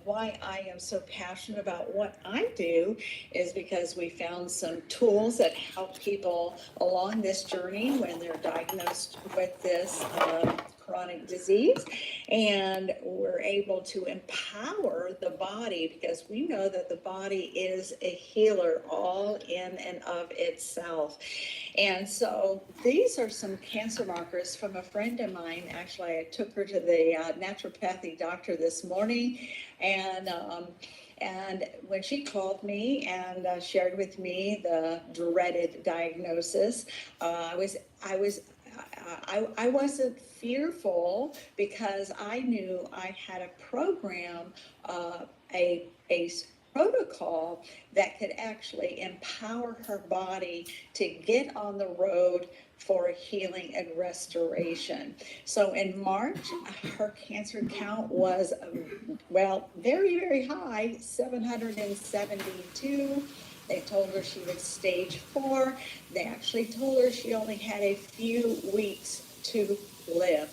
why I am so passionate about what I do is because we found some tools that help people along this journey when they're diagnosed with this chronic disease, and we're able to empower the body because we know that the body is a healer all in and of itself. And so these are some cancer markers from a friend of mine. Actually, I took her to the naturopathic doctor this morning, and when she called me and shared with me the dreaded diagnosis, I wasn't fearful because I knew I had a program, a protocol that could actually empower her body to get on the road for healing and restoration. So in March, her cancer count was, well, very, very high, 772. They told her she was stage 4. They actually told her she only had a few weeks to live.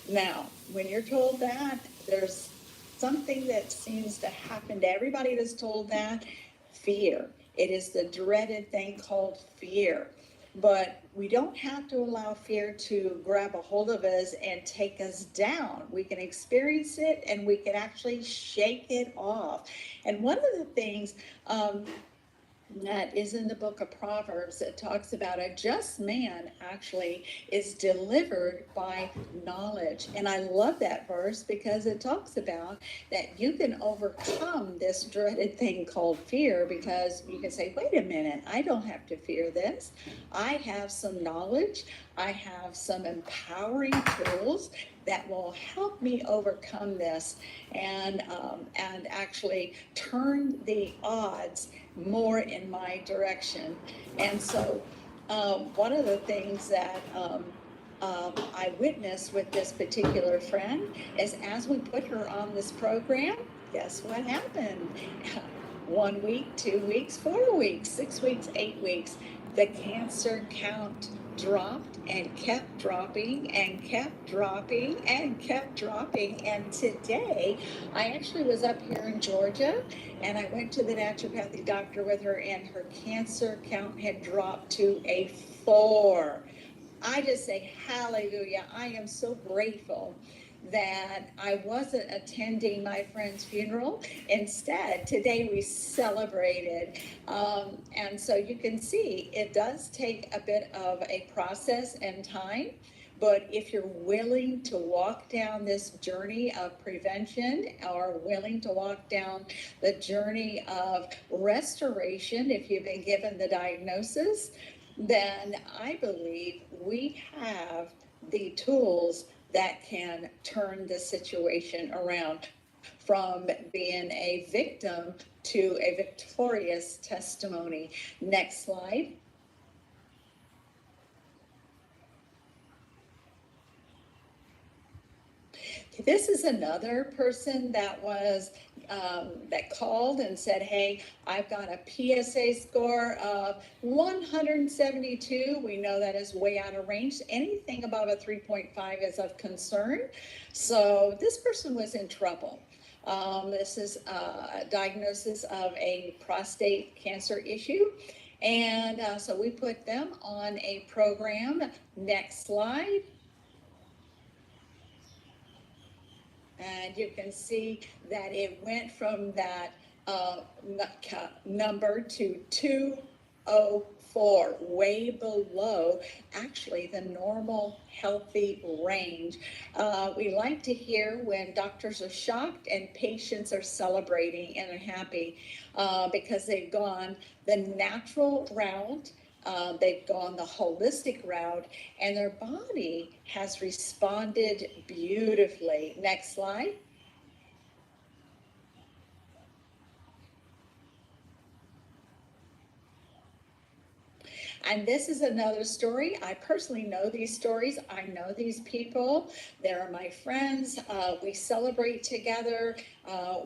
Now, when you're told that, there's something that seems to happen to everybody that's told that: fear. It is the dreaded thing called fear. But we don't have to allow fear to grab a hold of us and take us down. We can experience it and we can actually shake it off. And one of the things that is in the book of Proverbs that talks about a just man actually is delivered by knowledge. And I love that verse because it talks about that you can overcome this dreaded thing called fear, because you can say, wait a minute, I don't have to fear this. I have some knowledge. I have some empowering tools that will help me overcome this and actually turn the odds more in my direction. And so one of the things that I witnessed with this particular friend is as we put her on this program, guess what happened? 1 week, 2 weeks, 4 weeks, 6 weeks, 8 weeks, the cancer count dropped and kept dropping and kept dropping and kept dropping. And today, I actually was up here in Georgia and I went to the naturopathic doctor with her, and her cancer count had dropped to a 4. I just say hallelujah. I am so grateful that I wasn't attending my friend's funeral. Instead, today we celebrated. And so you can see it does take a bit of a process and time. But if you're willing to walk down this journey of prevention, or willing to walk down the journey of restoration, if you've been given the diagnosis, then I believe we have the tools that can turn the situation around from being a victim to a victorious testimony. Next slide. This is another person that was that called and said, hey, I've got a PSA score of 172. We know that is way out of range. Anything above a 3.5 is of concern. So this person was in trouble. This is a diagnosis of a prostate cancer issue. And so we put them on a program. Next slide. And you can see that it went from that number to 204, way below actually the normal healthy range. We like to hear when doctors are shocked and patients are celebrating and are happy because they've gone the natural route. They've gone the holistic route, and their body has responded beautifully. Next slide. And this is another story. I personally know these stories. I know these people. They're my friends. We celebrate together.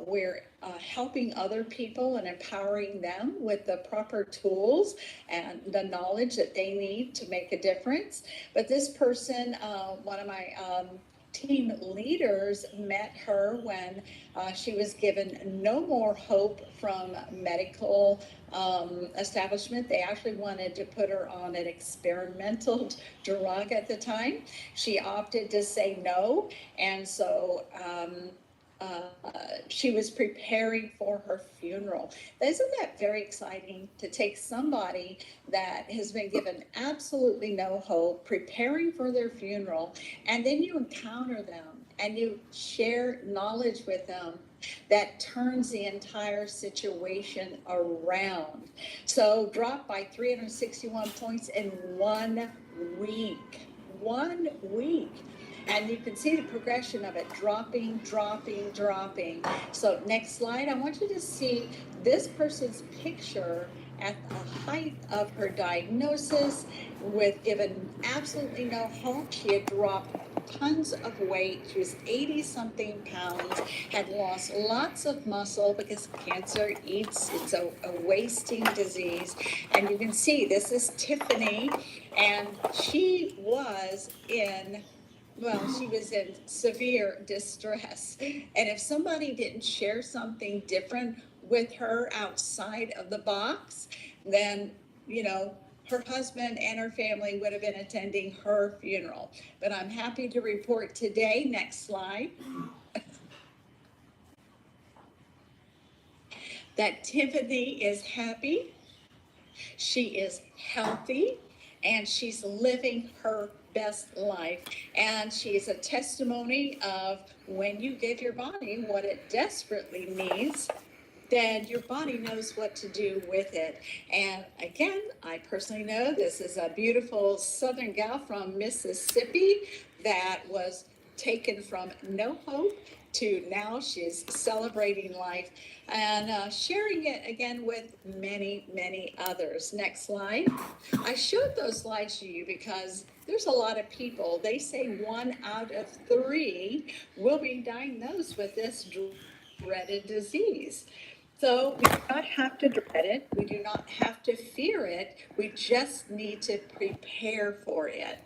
We're helping other people and empowering them with the proper tools and the knowledge that they need to make a difference. But this person, one of my team leaders met her when she was given no more hope from medical establishment. They actually wanted to put her on an experimental drug at the time. She opted to say no, and so she was preparing for her funeral. Isn't that very exciting to take somebody that has been given absolutely no hope, preparing for their funeral, and then you encounter them and you share knowledge with them that turns the entire situation around. So dropped by 361 points in 1 week. 1 week. And you can see the progression of it dropping, dropping, dropping. So next slide, I want you to see this person's picture at the height of her diagnosis with given absolutely no hope. She had dropped tons of weight. She was 80 something pounds, had lost lots of muscle because cancer eats, it's a wasting disease. And you can see this is Tiffany, and she was in severe distress. And if somebody didn't share something different with her outside of the box, then, her husband and her family would have been attending her funeral. But I'm happy to report today, next slide, that Tiffany is happy, she is healthy, and she's living her best life. And she's a testimony of when you give your body what it desperately needs, then your body knows what to do with it. And again, I personally know this is a beautiful Southern gal from Mississippi that was taken from no hope to now she's celebrating life and sharing it again with many, many others. Next slide. I showed those slides to you because there's a lot of people. They say 1 out of 3 will be diagnosed with this dreaded disease. So we do not have to dread it. We do not have to fear it. We just need to prepare for it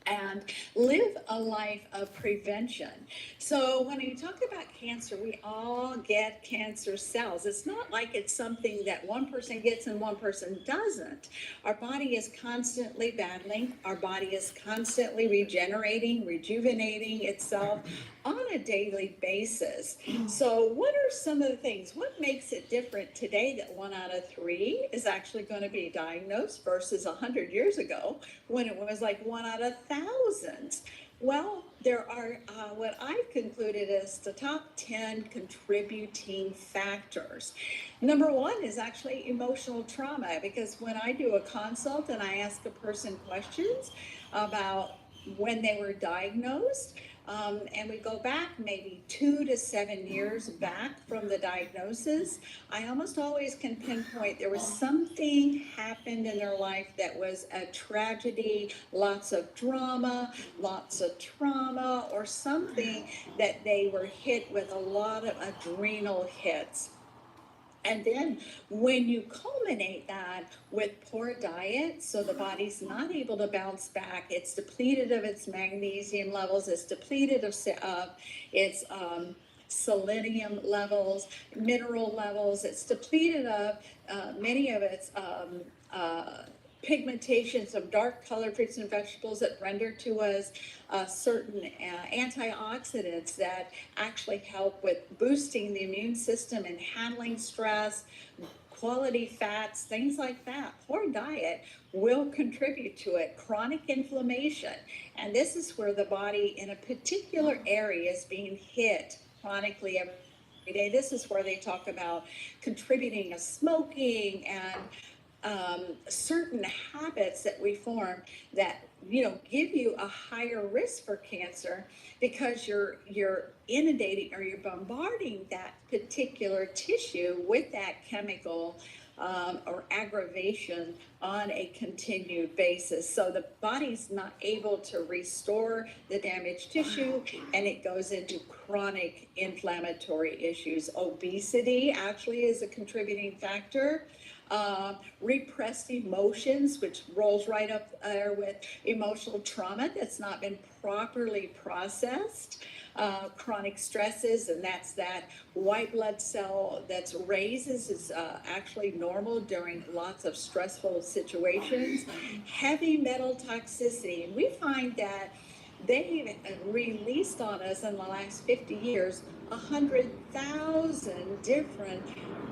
and live a life of prevention. So when you talk about cancer, we all get cancer cells. It's not like it's something that one person gets and one person doesn't. Our body is constantly battling. Our body is constantly regenerating, rejuvenating itself on a daily basis. So what are some of the things? What makes it different today that 1 out of 3 is actually going to be diagnosed versus 100 years ago when it was like 1 out of thousands? Well, there are what I've concluded is the top 10 contributing factors. Number 1 is actually emotional trauma, because when I do a consult and I ask a person questions about when they were diagnosed, and we go back maybe 2 to 7 years back from the diagnosis, I almost always can pinpoint there was something happened in their life that was a tragedy, lots of drama, lots of trauma, or something that they were hit with a lot of adrenal hits. And then when you culminate that with poor diet, so the body's not able to bounce back, it's depleted of its magnesium levels, it's depleted of its selenium levels, mineral levels, it's depleted of many of its pigmentations of dark colored fruits and vegetables that render to us certain antioxidants that actually help with boosting the immune system and handling stress, quality fats, things like that. Poor diet will contribute to it. Chronic inflammation, and this is where the body in a particular area is being hit chronically every day. This is where they talk about contributing to smoking and certain habits that we form that give you a higher risk for cancer, because you're inundating or you're bombarding that particular tissue with that chemical or aggravation on a continued basis. So the body's not able to restore the damaged tissue, and it goes into chronic inflammatory issues. Obesity actually is a contributing factor. Repressed emotions, which rolls right up there with emotional trauma that's not been properly processed. Chronic stresses, and that's that white blood cell that's raises is actually normal during lots of stressful situations. Heavy metal toxicity, and we find that they released on us in the last 50 years 100,000 different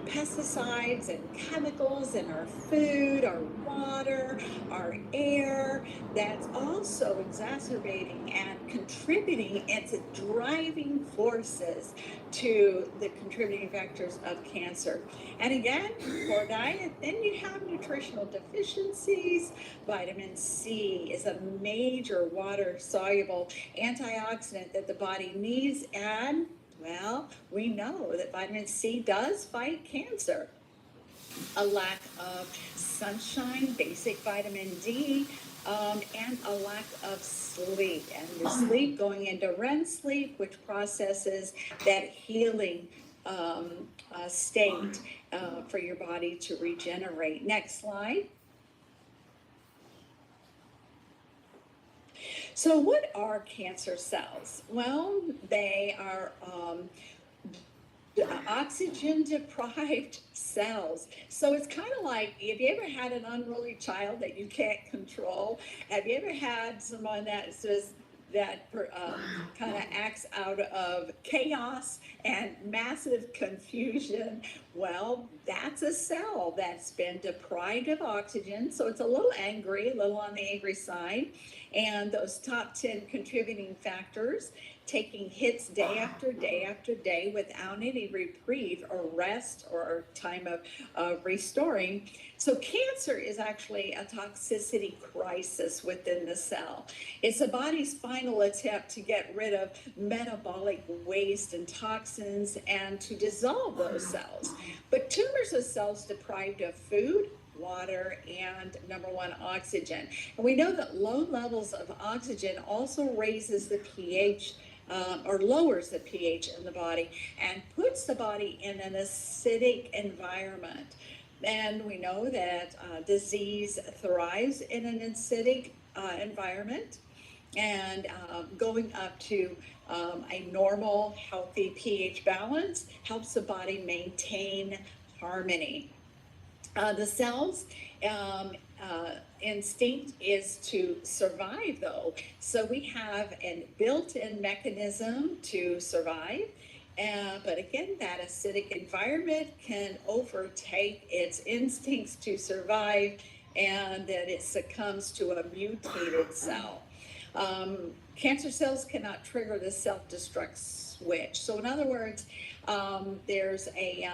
pesticides and chemicals in our food, our water, our air, that's also exacerbating and contributing. It's driving forces to the contributing factors of cancer. And again, poor diet, then you have nutritional deficiencies. Vitamin C is a major water soluble antioxidant that the body needs, and well, we know that vitamin C does fight cancer. A lack of sunshine, basic vitamin D, and a lack of sleep. And your sleep going into REM sleep, which processes that healing state for your body to regenerate. Next slide. So what are cancer cells? Well, they are oxygen deprived cells. So it's kind of like, have you ever had an unruly child that you can't control? Have you ever had someone that kind of acts out of chaos and massive confusion? Well, that's a cell that's been deprived of oxygen, so it's a little angry, a little on the angry side. And those top 10 contributing factors, taking hits day after day after day without any reprieve or rest or time of restoring. So cancer is actually a toxicity crisis within the cell. It's the body's final attempt to get rid of metabolic waste and toxins and to dissolve those cells. But tumors are cells deprived of food, water, and number one, oxygen. And we know that low levels of oxygen also raises the pH or lowers the pH in the body and puts the body in an acidic environment. And we know that disease thrives in an acidic environment, and going up to a normal, healthy pH balance helps the body maintain harmony. The cell's instinct is to survive, though. So we have a built-in mechanism to survive. But again, that acidic environment can overtake its instincts to survive, and that it succumbs to a mutated cell. Cancer cells cannot trigger the self-destruct switch. So in other words, there's a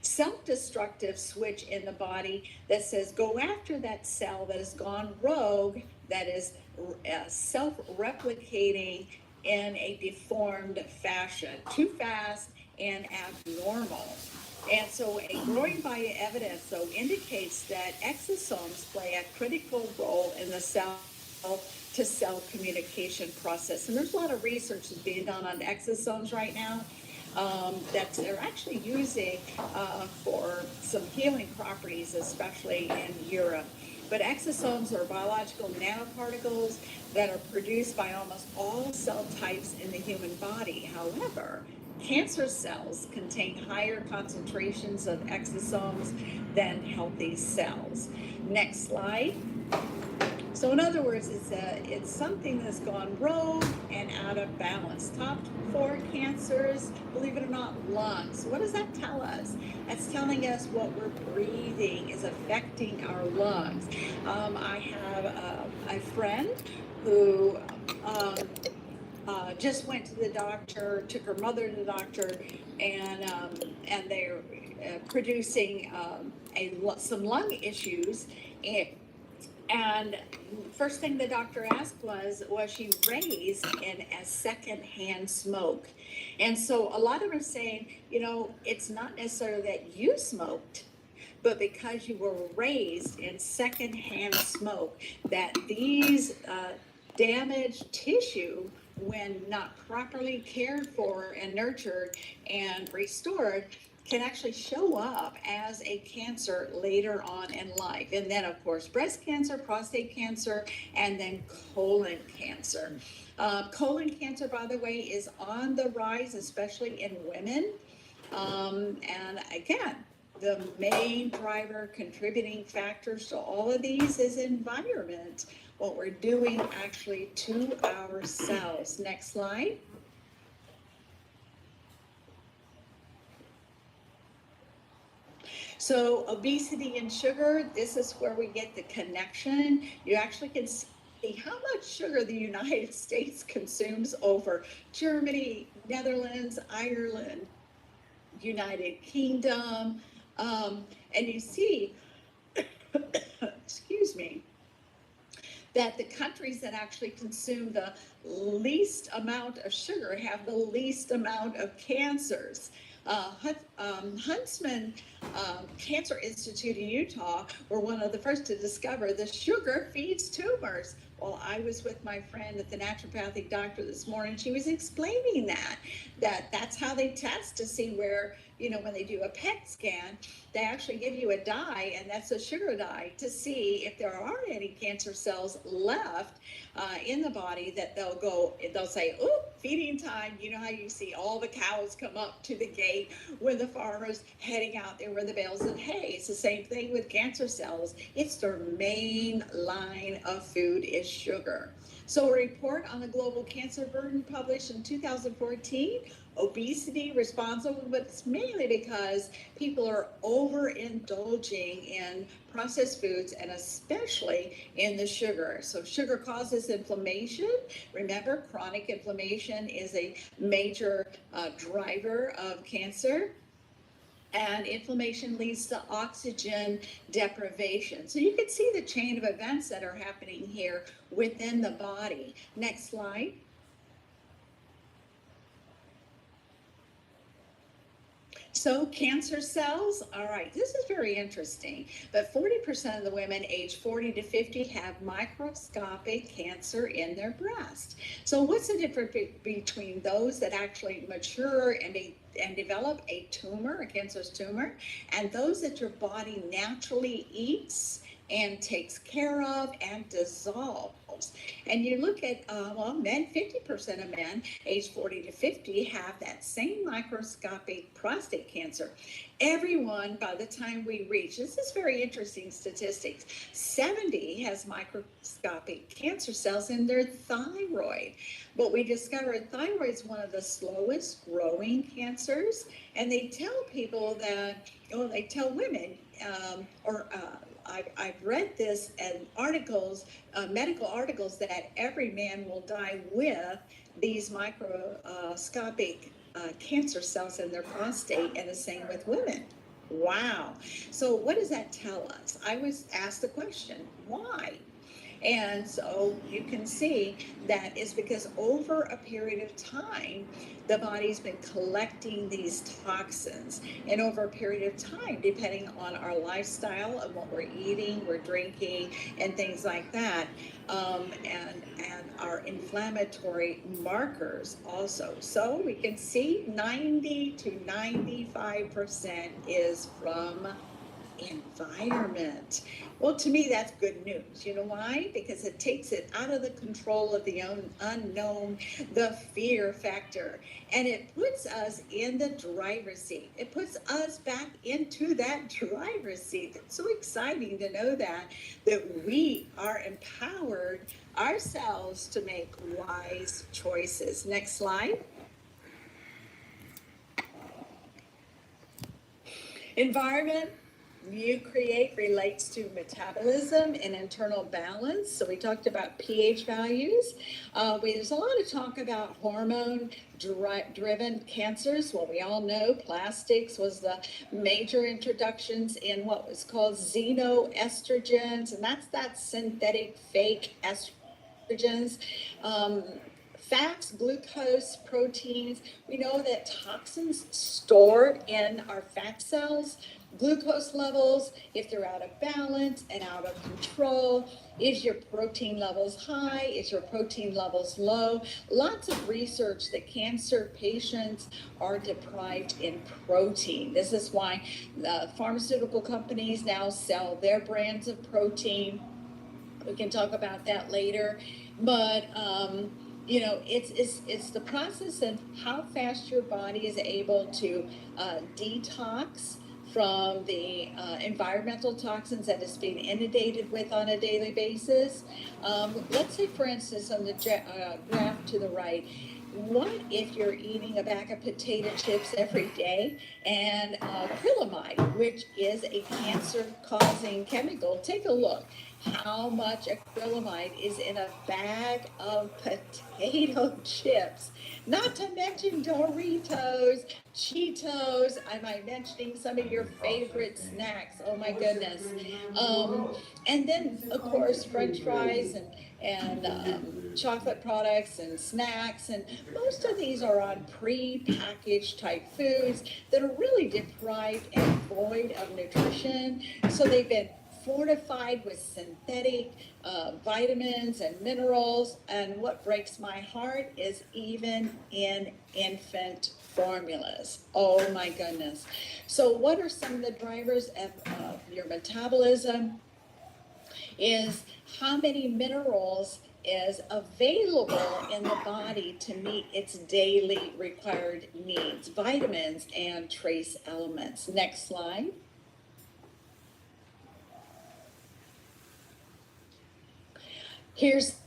self-destructive switch in the body that says go after that cell that has gone rogue, that is self-replicating in a deformed fashion, too fast and abnormal. And so a growing body of evidence, though, indicates that exosomes play a critical role in the cell-to-cell communication process. And there's a lot of research that's being done on exosomes right now that they're actually using for some healing properties, especially in Europe. But exosomes are biological nanoparticles that are produced by almost all cell types in the human body. However, cancer cells contain higher concentrations of exosomes than healthy cells. Next slide. So in other words, it's something that's gone rogue and out of balance. Top 4 cancers, believe it or not, lungs. What does that tell us? That's telling us what we're breathing is affecting our lungs. I have a friend who just went to the doctor, took her mother to the doctor, and they're producing some lung issues. And first thing the doctor asked was she raised in a secondhand smoke? And so a lot of them are saying, it's not necessarily that you smoked, but because you were raised in secondhand smoke, that these damaged tissue when not properly cared for and nurtured and restored, can actually show up as a cancer later on in life. And then, of course, breast cancer, prostate cancer, and then colon cancer. Colon cancer, by the way, is on the rise, especially in women. And again, the main driver, contributing factors to all of these is environment, what we're doing actually to ourselves. Next slide. So obesity and sugar, this is where we get the connection. You actually can see how much sugar the United States consumes over Germany, Netherlands, Ireland, United Kingdom, and you see, excuse me, that the countries that actually consume the least amount of sugar have the least amount of cancers. Huntsman Cancer Institute in Utah were one of the first to discover the sugar feeds tumors. Well, I was with my friend at the naturopathic doctor this morning. She was explaining that's how they test to see where, when they do a PET scan, they actually give you a dye, and that's a sugar dye, to see if there are any cancer cells left in the body that they'll say, oh, feeding time. You know how you see all the cows come up to the gate when the farmer's heading out there with the bales of hay. It's the same thing with cancer cells. It's their main line of food is sugar. So a report on the global cancer burden published in 2014, obesity responsible, but it's mainly because people are overindulging in processed foods and especially in the sugar. So sugar causes inflammation. Remember, chronic inflammation is a major driver of cancer. And inflammation leads to oxygen deprivation. So you can see the chain of events that are happening here within the body. Next slide. So cancer cells, all right, this is very interesting, but 40% of the women aged 40 to 50 have microscopic cancer in their breast. So what's the difference between those that actually mature and develop a tumor, a cancerous tumor, and those that your body naturally eats and takes care of and dissolves? And you look at, men, 50% of men aged 40 to 50 have that same microscopic prostate cancer. Everyone, by the time we reach, this is very interesting statistics, 70 has microscopic cancer cells in their thyroid. But we discovered thyroid is one of the slowest growing cancers. And they tell people that, they tell women, I've read this in articles, medical articles, that every man will die with these microscopic cancer cells in their prostate, and the same with women. Wow. So what does that tell us? I was asked the question, why? And so you can see that is because over a period of time, the body's been collecting these toxins. And over a period of time, depending on our lifestyle and what we're eating, we're drinking, and things like that, and our inflammatory markers also. So we can see 90 to 95% is from environment. Well, to me, that's good news. You know why? Because it takes it out of the control of the unknown, the fear factor, and it puts us in the driver's seat. It puts us back into that driver's seat. It's so exciting to know that we are empowered ourselves to make wise choices. Next slide. Environment you create relates to metabolism and internal balance. So we talked about pH values. There's a lot of talk about hormone-driven cancers. Well, we all know plastics was the major introductions in what was called xenoestrogens, and that's that synthetic fake estrogens. fats, glucose, proteins. We know that toxins stored in our fat cells, glucose levels, if they're out of balance and out of control, is your protein levels high, is your protein levels low? Lots of research that cancer patients are deprived in protein. This is why the pharmaceutical companies now sell their brands of protein. We can talk about that later, but it's the process of how fast your body is able to detox from the environmental toxins that it's being inundated with on a daily basis. Let's say, for instance, on the graph to the right, what if you're eating a bag of potato chips every day and acrylamide, which is a cancer-causing chemical? Take a look. How much acrylamide is in a bag of potato chips? Not to mention Doritos, Cheetos. Am I mentioning some of your favorite snacks? Oh my goodness. And then, of course, French fries and chocolate products and snacks. And most of these are on pre-packaged type foods that are really deprived and void of nutrition. So they've been fortified with synthetic vitamins and minerals. And what breaks my heart is even in infant formulas. Oh my goodness. So what are some of the drivers of your metabolism? Is how many minerals is available in the body to meet its daily required needs, vitamins and trace elements. Next slide. Here's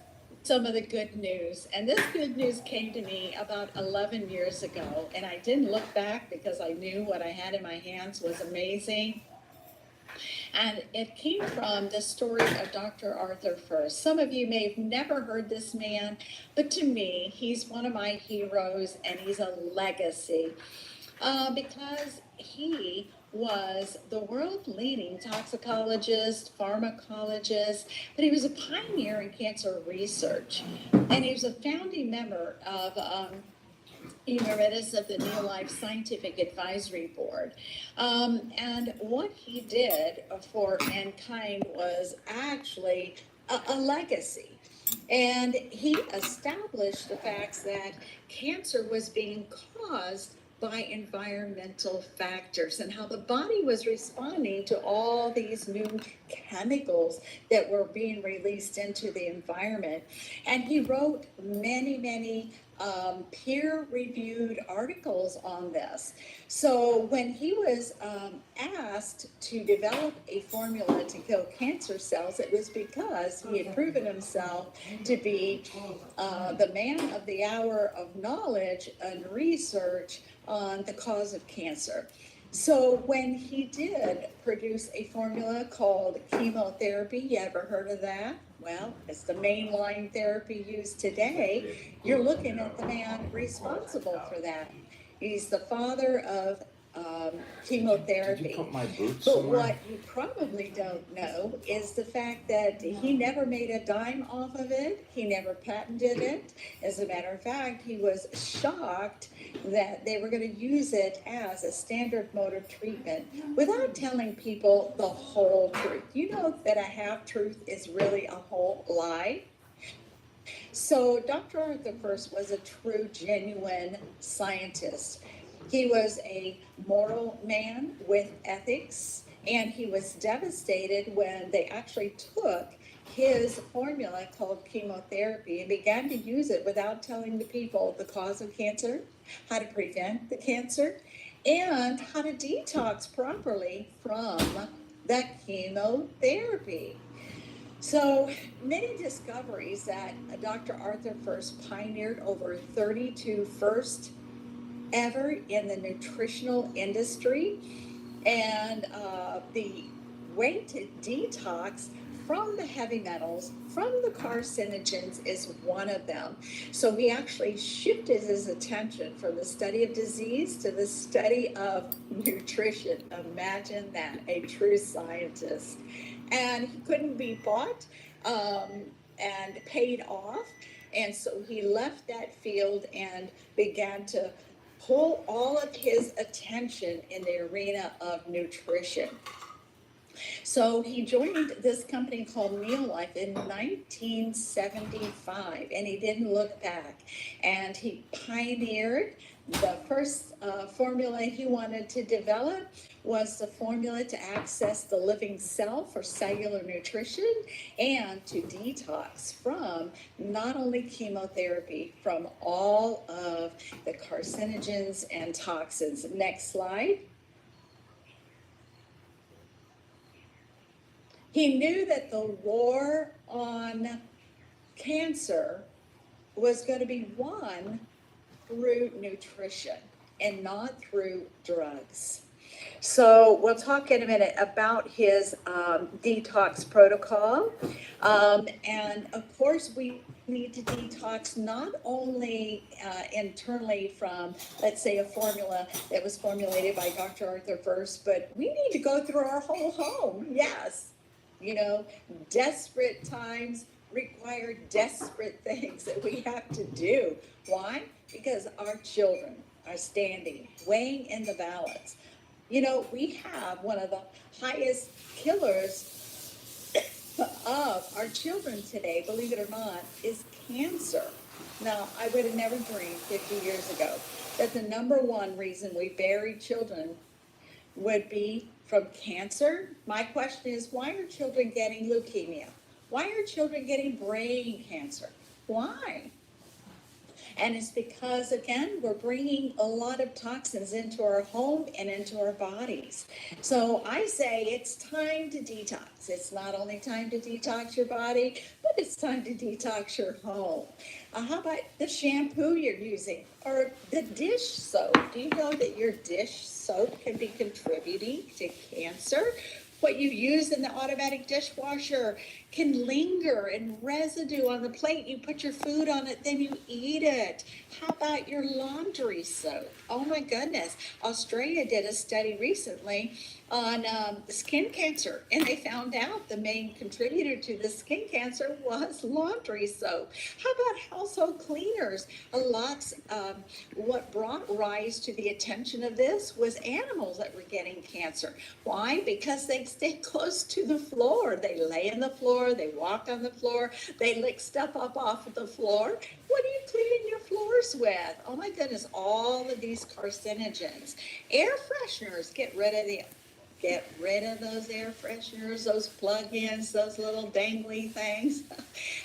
some of the good news. And this good news came to me about 11 years ago. And I didn't look back because I knew what I had in my hands was amazing. And it came from the story of Dr. Arthur First. Some of you may have never heard this man, but to me, he's one of my heroes and he's a legacy because he was the world-leading toxicologist, pharmacologist, but he was a pioneer in cancer research. And he was a founding member of Emeritus of the Neoli Scientific Advisory Board. And what he did for mankind was actually a legacy. And he established the facts that cancer was being caused by environmental factors and how the body was responding to all these new chemicals that were being released into the environment. And he wrote many peer-reviewed articles on this. So when he was asked to develop a formula to kill cancer cells, it was because he had proven himself to be the man of the hour of knowledge and research on the cause of cancer. So when he did produce a formula called chemotherapy, you ever heard of that? Well, it's the mainline therapy used today. You're looking at the man responsible for that. He's the father of chemotherapy. Did you put my boots But somewhere? what you probably don't know is the fact that he never made a dime off of it. He never patented it. As a matter of fact, he was shocked that they were going to use it as a standard mode of treatment without telling people the whole truth. You know that a half-truth is really a whole lie. So Dr. Arthur First was a true, genuine scientist. He was a moral man with ethics, and he was devastated when they actually took his formula called chemotherapy and began to use it without telling the people the cause of cancer, how to prevent the cancer, and how to detox properly from that chemotherapy. So many discoveries that Dr. Arthur First pioneered over 32 first ever in the nutritional industry, and the way to detox from the heavy metals, from the carcinogens is one of them. So he actually shifted his attention from the study of disease to the study of nutrition. Imagine that, a true scientist. And he couldn't be bought and paid off. And so he left that field and began to pull all of his attention in the arena of nutrition. So he joined this company called Neoli in 1975, and he didn't look back. And he pioneered the first formula he wanted to develop was the formula to access the living cell for cellular nutrition and to detox from not only chemotherapy, from all of the carcinogens and toxins. Next slide. He knew that the war on cancer was going to be won through nutrition and not through drugs. So we'll talk in a minute about his detox protocol. And of course, we need to detox not only internally from, let's say, a formula that was formulated by Dr. Arthur first, but we need to go through our whole home. Yes. You know, desperate times require desperate things that we have to do. Why? Because our children are standing, weighing in the balance. You know, we have one of the highest killers of our children today, believe it or not, is cancer. Now, I would have never dreamed 50 years ago that the number one reason we bury children would be from cancer. My question is, why are children getting leukemia? Why are children getting brain cancer? Why? And it's because, again, we're bringing a lot of toxins into our home and into our bodies. So I say it's time to detox. It's not only time to detox your body, but it's time to detox your home. How about the shampoo you're using or the dish soap? Do you know that your dish soap can be contributing to cancer? What you use in the automatic dishwasher can linger in residue on the plate. You put your food on it, then you eat it. How about your laundry soap? Oh my goodness. Australia did a study recently on skin cancer, and they found out the main contributor to the skin cancer was laundry soap. How about household cleaners? What brought rise to the attention of this was animals that were getting cancer. Why? Because they stay close to the floor. They lay in the floor, they walk on the floor, they lick stuff up off of the floor. What are you cleaning your floors with? Oh my goodness, all of these carcinogens. Air fresheners, get rid of those air fresheners, those plug-ins, those little dangly things.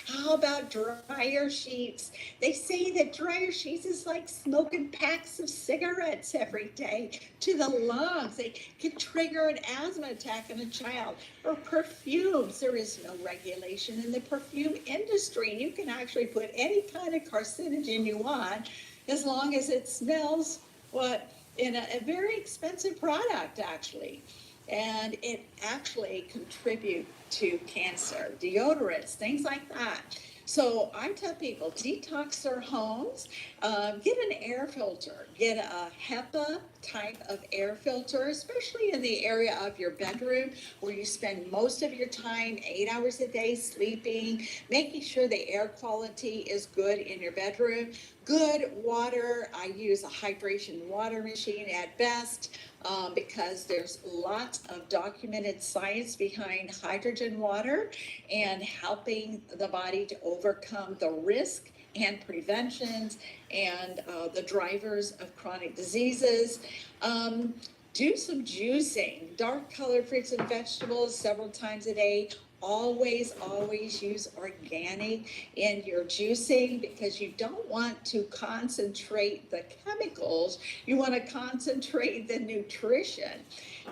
How about dryer sheets? They say that dryer sheets is like smoking packs of cigarettes every day to the lungs. They can trigger an asthma attack in a child. Or perfumes. There is no regulation in the perfume industry. You can actually put any kind of carcinogen you want as long as it smells in a very expensive product, actually. And it actually contributes to cancer, deodorants, things like that. So I tell people, detox their homes, get an air filter, get a HEPA type of air filter, especially in the area of your bedroom where you spend most of your time, 8 hours a day sleeping, making sure the air quality is good in your bedroom. Good water, I use a hydration water machine at best. Because there's lots of documented science behind hydrogen water and helping the body to overcome the risk and preventions and the drivers of chronic diseases. Do some juicing, dark colored fruits and vegetables several times a day. Always use organic in your juicing because you don't want to concentrate the chemicals. You want to concentrate the nutrition.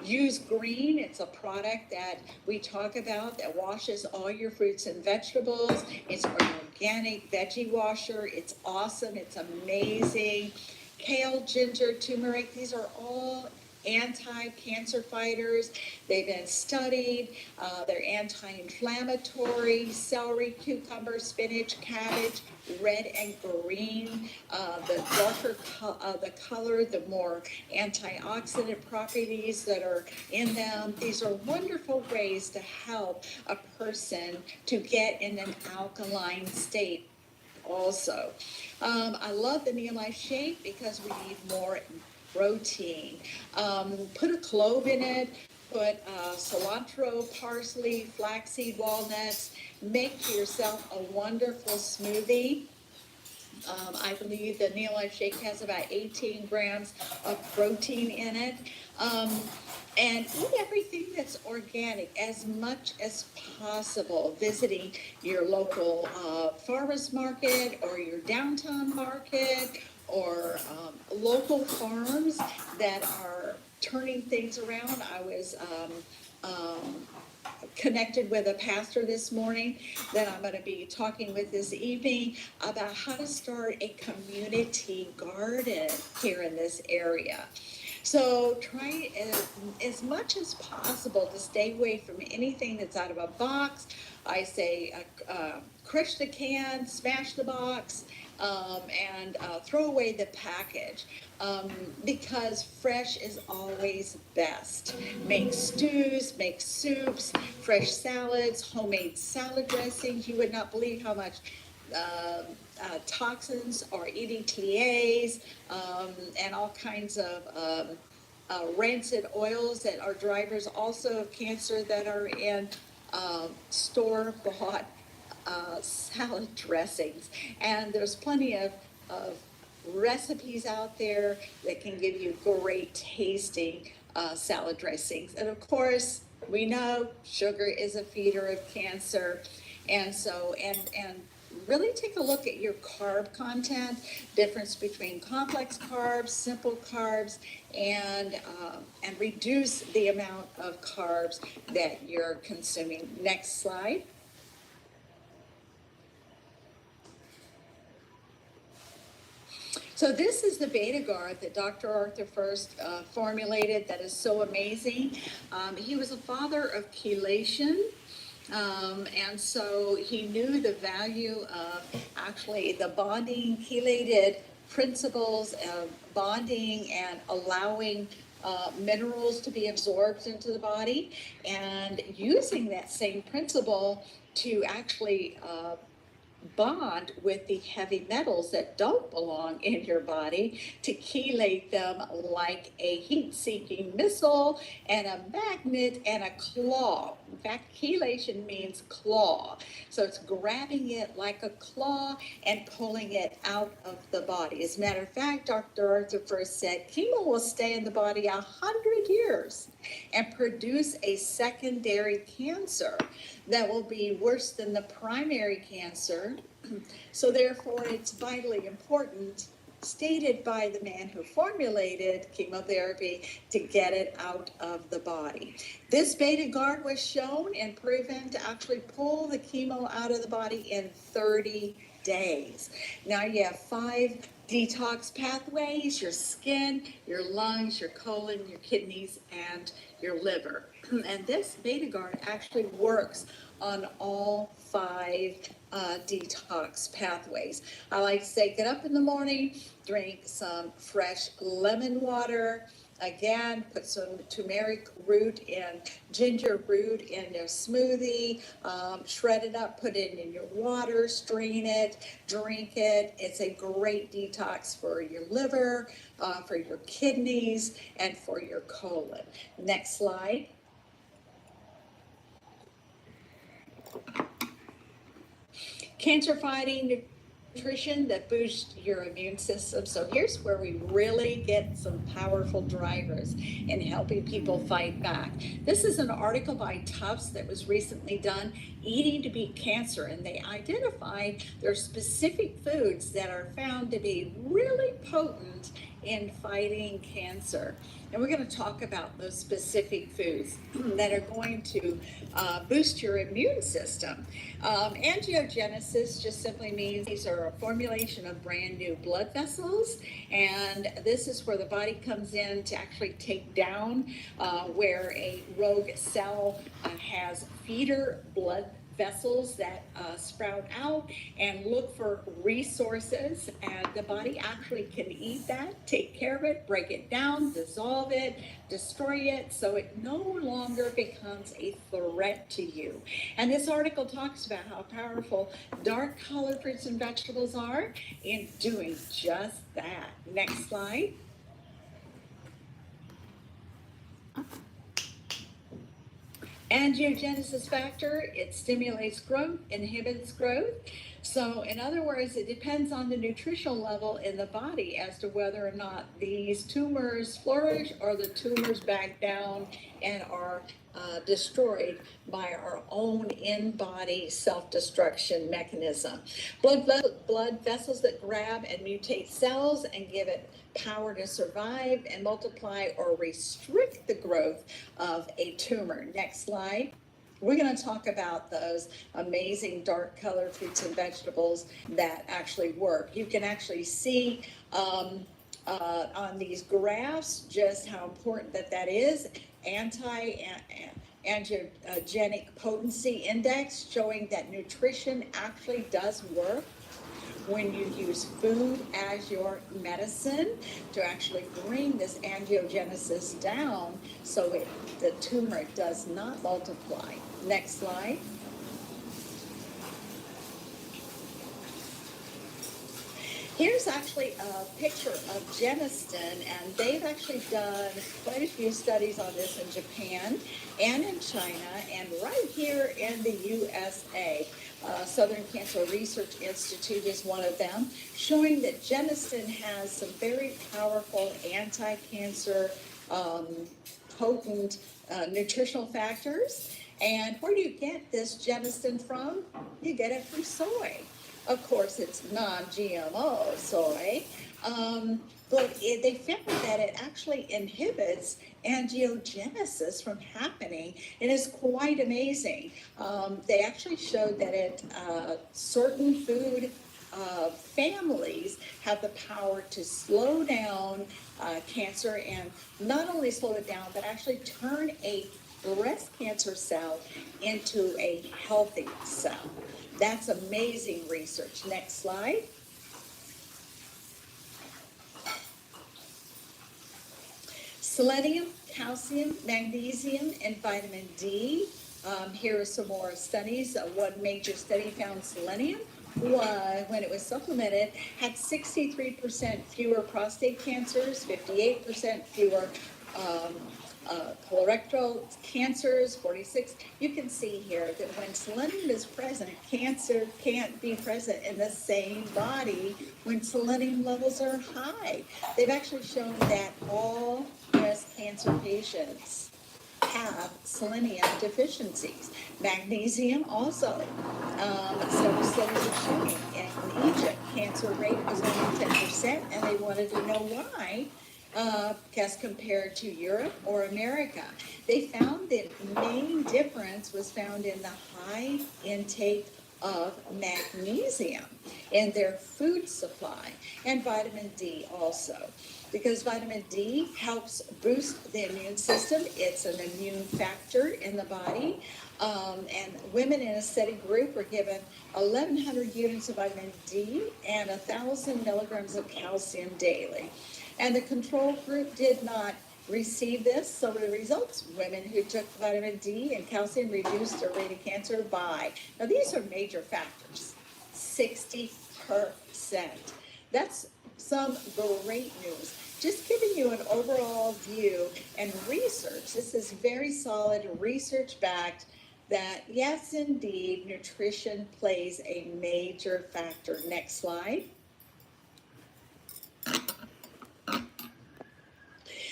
Use green. It's a product that we talk about that washes all your fruits and vegetables. It's an organic veggie washer. It's awesome. It's amazing. Kale, ginger, turmeric, these are all anti-cancer fighters. They've been studied. They're anti-inflammatory. Celery, cucumber, spinach, cabbage, red and green. The darker the color, the more antioxidant properties that are in them. These are wonderful ways to help a person to get in an alkaline state. also. I love the Neoli shake because we need more protein. Put a clove in it, put cilantro, parsley, flaxseed, walnuts. Make yourself a wonderful smoothie. I believe the Neoli shake has about 18 grams of protein in it. And eat everything that's organic as much as possible. Visiting your local farmers market or your downtown market or local farms that are turning things around. I was connected with a pastor this morning that I'm going to be talking with this evening about how to start a community garden here in this area. So try as much as possible to stay away from anything that's out of a box. I say crush the can, smash the box, and throw away the package, because fresh is always best. Make stews, make soups, fresh salads, homemade salad dressings. You would not believe how much toxins or EDTAs, and all kinds of rancid oils that are drivers also of cancer that are in store-bought salad dressings. And there's plenty of recipes out there that can give you great tasting salad dressings. And of course, we know sugar is a feeder of cancer. And so, and really take a look at your carb content, difference between complex carbs, simple carbs, and reduce the amount of carbs that you're consuming. Next slide. So this is the Betagard that Dr. Arthur first formulated that is so amazing. He was a father of chelation. And so he knew the value of actually the bonding, chelated principles of bonding and allowing minerals to be absorbed into the body, and using that same principle to actually bond with the heavy metals that don't belong in your body to chelate them like a heat-seeking missile and a magnet and a claw. In fact, chelation means claw. So it's grabbing it like a claw and pulling it out of the body. As a matter of fact, Dr. Arthur first said chemo will stay in the body 100 years and produce a secondary cancer that will be worse than the primary cancer. So therefore, it's vitally important, stated by the man who formulated chemotherapy, to get it out of the body. This Betagard was shown and proven to actually pull the chemo out of the body in 30 days. Now you have 5 detox pathways: your skin, your lungs, your colon, your kidneys, and your liver. And this Betagard actually works on all 5 detox pathways. I like to say, get up in the morning, drink some fresh lemon water. Again, put some turmeric root and ginger root in your smoothie, shred it up, put it in your water, strain it, drink it. It's a great detox for your liver, for your kidneys, and for your colon. Next slide. Cancer-fighting nutrition that boosts your immune system. So here's where we really get some powerful drivers in helping people fight back. This is an article by Tufts that was recently done, Eating to Beat Cancer, and they identified there are specific foods that are found to be really potent in fighting cancer. And we're going to talk about those specific foods that are going to boost your immune system. Angiogenesis just simply means these are a formulation of brand new blood vessels, and this is where the body comes in to actually take down where a rogue cell has feeder blood vessels that sprout out and look for resources, and the body actually can eat that, take care of it, break it down, dissolve it, destroy it, so it no longer becomes a threat to you. And this article talks about how powerful dark colored fruits and vegetables are in doing just that. Next slide. Angiogenesis factor, it stimulates growth, inhibits growth. So in other words, it depends on the nutritional level in the body as to whether or not these tumors flourish or the tumors back down and are destroyed by our own in-body self-destruction mechanism. Blood vessels that grab and mutate cells and give it power to survive and multiply or restrict the growth of a tumor. Next slide. We're going to talk about those amazing dark colored fruits and vegetables that actually work. You can actually see on these graphs just how important that is. Angiogenic potency index showing that nutrition actually does work when you use food as your medicine to actually bring this angiogenesis down so the tumor does not multiply. Next slide. Here's actually a picture of Geniston, and they've actually done quite a few studies on this in Japan and in China and right here in the USA. Southern Cancer Research Institute is one of them, showing that Geniston has some very powerful anti-cancer potent nutritional factors. And where do you get this Geniston from? You get it from soy. Of course, it's non-GMO soy, but they found that it actually inhibits angiogenesis from happening, and it's quite amazing. They actually showed that certain food families have the power to slow down cancer, and not only slow it down, but actually turn a breast cancer cell into a healthy cell. That's amazing research. Next slide. Selenium, calcium, magnesium, and vitamin D. Here are some more studies. One major study found selenium, when it was supplemented, had 63% fewer prostate cancers, 58% fewer colorectal cancers, 46. You can see here that when selenium is present, cancer can't be present in the same body when selenium levels are high. They've actually shown that all breast cancer patients have selenium deficiencies. Magnesium also. Several studies are showing in Egypt, cancer rate was only 10%, and they wanted to know why. As compared to Europe or America. They found the main difference was found in the high intake of magnesium in their food supply, and vitamin D also. Because vitamin D helps boost the immune system. It's an immune factor in the body. And women in a study group were given 1,100 units of vitamin D and 1,000 milligrams of calcium daily. And the control group did not receive this. So the results, women who took vitamin D and calcium reduced their rate of cancer by, now these are major factors, 60%. That's some great news. Just giving you an overall view and research. This is very solid, research-backed, that yes, indeed, nutrition plays a major factor. Next slide.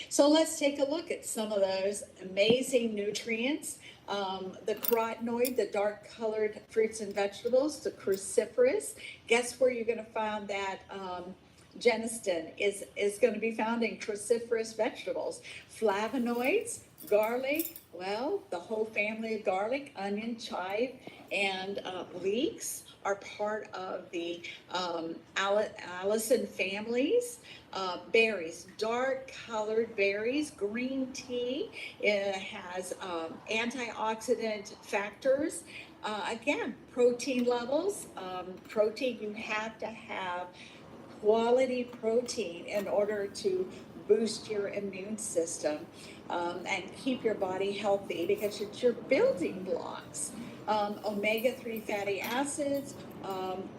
So let's take a look at some of those amazing nutrients. The carotenoid, the dark colored fruits and vegetables, the cruciferous. Guess where you're going to find that Geniston is going to be found in cruciferous vegetables. Flavonoids, Garlic, well, the whole family of garlic, onion, chive, and leeks are part of the Allison families. Berries, dark colored berries, green tea. It has antioxidant factors. Again, protein levels. Protein, you have to have quality protein in order to boost your immune system and keep your body healthy because it's your building blocks. Omega-3 fatty acids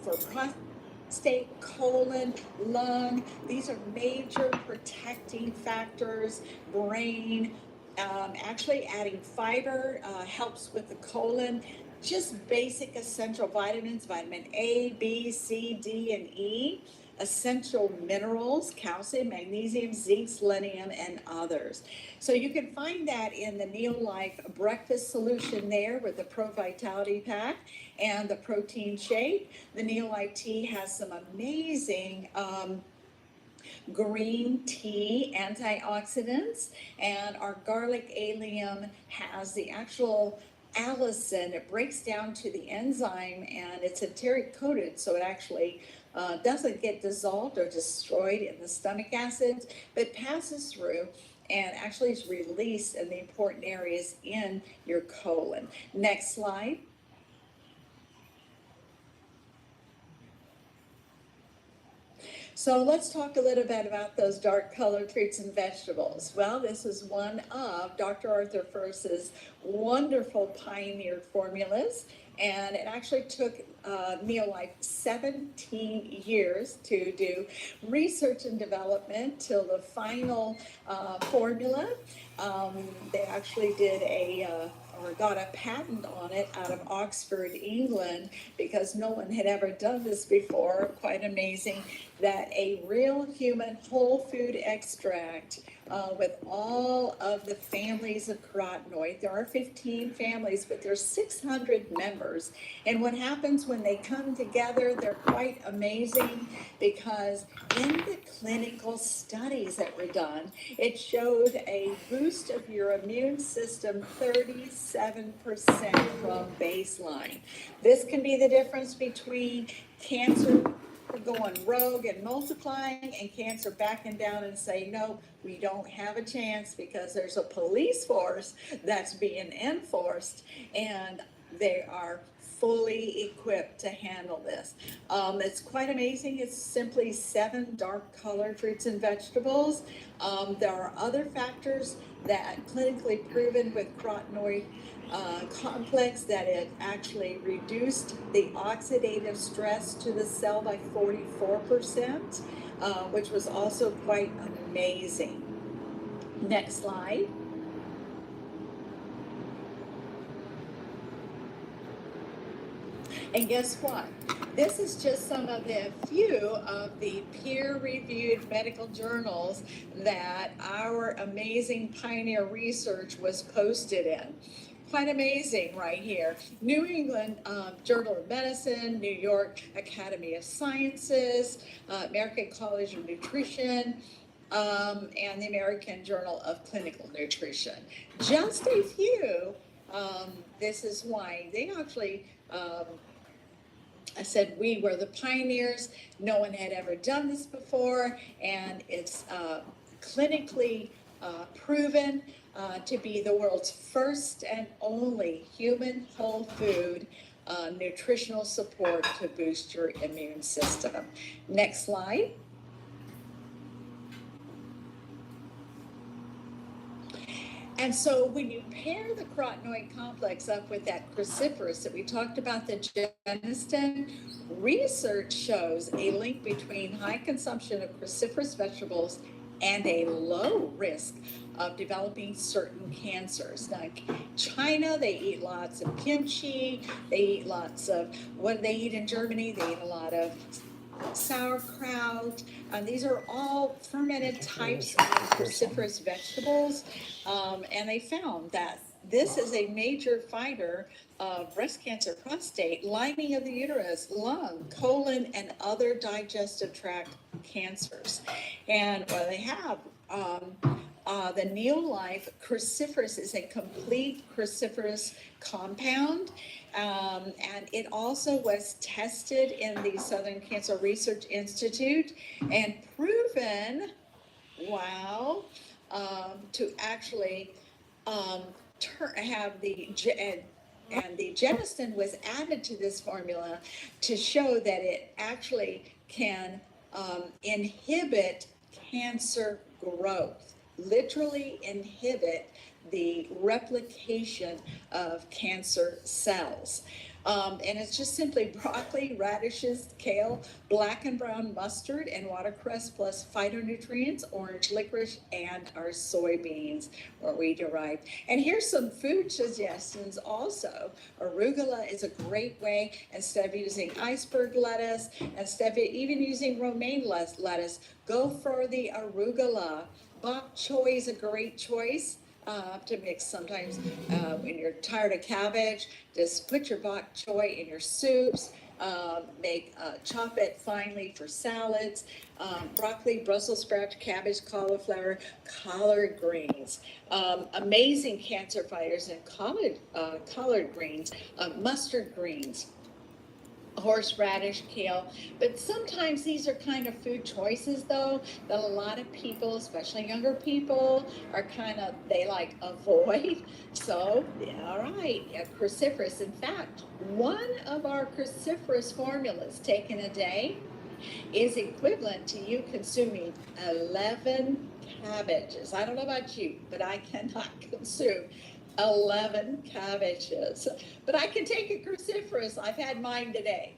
for prostate, colon, lung. These are major protecting factors, brain. Actually, adding fiber helps with the colon. Just basic essential vitamins, vitamin A, B, C, D, and E, essential minerals, calcium, magnesium, zinc, selenium, and others. So you can find that in the Neolife breakfast solution there with the Pro Vitality Pack and the protein shake. The Neolife tea has some amazing green tea antioxidants, and our garlic allium has the actual allicin. It breaks down to the enzyme and it's enteric coated, so it actually doesn't get dissolved or destroyed in the stomach acids, but passes through and actually is released in the important areas in your colon. Next slide. So let's talk a little bit about those dark colored fruits and vegetables. Well, this is one of Dr. Arthur First's wonderful pioneered formulas, and it actually took Neolife 17 years to do research and development till the final formula. They actually did or got a patent on it out of Oxford, England, because no one had ever done this before. Quite amazing that a real human whole food extract with all of the families of carotenoid. There are 15 families, but there's 600 members. And what happens when they come together, they're quite amazing because in the clinical studies that were done, it showed a boost of your immune system 37% from baseline. This can be the difference between cancer going rogue and multiplying and cancer backing down and saying, no, we don't have a chance because there's a police force that's being enforced and they are fully equipped to handle this. It's quite amazing. It's simply 7 dark colored fruits and vegetables. There are other factors that clinically proven with carotenoid complex that it actually reduced the oxidative stress to the cell by 44%, which was also quite amazing. Next slide. And guess what? This is just some of the few of the peer-reviewed medical journals that our amazing pioneer research was posted in. Quite amazing right here. New England Journal of Medicine, New York Academy of Sciences, American College of Nutrition, and the American Journal of Clinical Nutrition. Just a few. This is why they actually I said we were the pioneers. No one had ever done this before, and it's clinically proven to be the world's first and only human whole food nutritional support to boost your immune system. Next slide. And so when you pair the carotenoid complex up with that cruciferous that we talked about, the genistein, research shows a link between high consumption of cruciferous vegetables and a low risk of developing certain cancers. Like China, they eat lots of kimchi, they eat lots of, what do they eat in Germany? They eat a lot of sauerkraut. These are all fermented types of cruciferous vegetables, and they found that this is a major fighter of breast cancer, prostate, lining of the uterus, lung, colon, and other digestive tract cancers. And what they have The Neolife cruciferous is a complete cruciferous compound, and it also was tested in the Southern Cancer Research Institute and proven, wow, to actually have and the genistein was added to this formula to show that it actually can inhibit cancer growth, literally inhibit the replication of cancer cells. And it's just simply broccoli, radishes, kale, black and brown mustard, and watercress, plus phytonutrients, orange licorice, and our soybeans, where we derive. And here's some food suggestions also. Arugula is a great way, instead of using iceberg lettuce, instead of even using romaine lettuce, go for the arugula. Bok choy is a great choice. To mix sometimes when you're tired of cabbage, just put your bok choy in your soups, chop it finely for salads, broccoli, Brussels sprouts, cabbage, cauliflower, collard greens, amazing cancer fighters and collard greens, mustard greens, horseradish, kale. But sometimes these are kind of food choices, though, that a lot of people, especially younger people, are they like avoid. So, all right, cruciferous. In fact, one of our cruciferous formulas taken a day is equivalent to you consuming 11 cabbages. I don't know about you, but I cannot consume 11 cabbages. But I can take a cruciferous. I've had mine today.